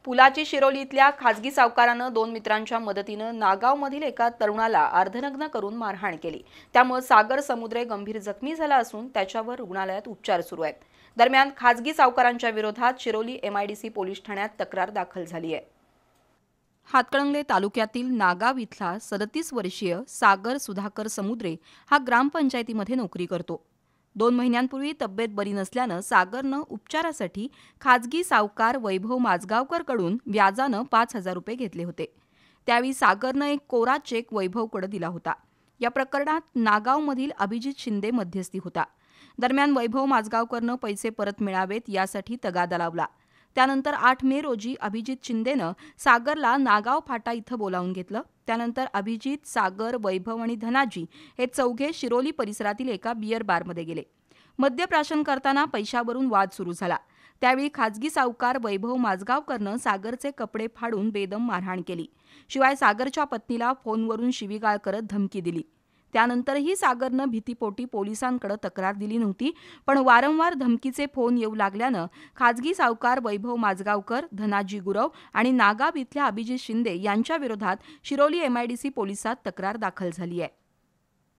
पुलाची शिरोलीतल्या खाजगी सावकारानं दोन मित्रांच्या मदतीनं नागावमधील एका तरुणाला अर्धनग्न करून मारहाण केली। त्यामुळे सागर समुद्रे गंभीर जखमी झाला असून त्याच्यावर रुग्णालयात उपचार सुरू आहेत। दरम्यान खाजगी सावकारांच्या विरोधात शिरोली MIDC पोलीस ठाण्यात तक्रार दाखल झाली आहे। हातकणंगले तालुक्यातील नागाव इथला 37 वर्षीय सागर सुधाकर समुद्रे हा ग्रामपंचायतीमध्ये नोकरी करतो। 2 महिन्यांपूर्वी तब्येत बरी नसल्यानं सागरनं उपचारासाठी खाजगी सावकार वैभव माजगावकरकडून व्याजानं 5,000 रुपये घेतले होते। त्यावेळी सागरनं एक कोरा चेक वैभवकडे दिला होता। या प्रकरणात नागावमधील अभिजित शिंदे मध्यस्थी होता। दरम्यान वैभव माजगावकरनं पैसे परत मिळावेत यासाठी तगादा लावला। त्यानंतर 8 मे रोजी अभिजित शिंदेनं सागरला नागाव फाटा इथं बोलावून घेतलं। त्यानंतर अभिजित, सागर, वैभव आणि धनाजी हे चौघे शिरोली परिसरातील एका बियर बारमध्ये गेले। मद्यप्राशन करताना पैशावरून वाद सुरू झाला। त्यावेळी खाजगी सावकार वैभव माजगावकरनं सागरचे कपडे फाडून बेदम मारहाण केली। शिवाय सागरच्या पत्नीला फोनवरून शिवीगाळ करत धमकी दिली। त्यानंतरही सागरनं भीतीपोटी पोलिसांकडे तक्रार दिली नव्हती, पण वारंवार धमकीचे फोन येऊ लागल्यानं खाजगी सावकार वैभव माजगावकर, धनाजी गुरव आणि नागाव इथल्या अभिजित शिंदे यांच्या विरोधात शिरोली MIDC पोलिसात तक्रार दाखल झाली आहे।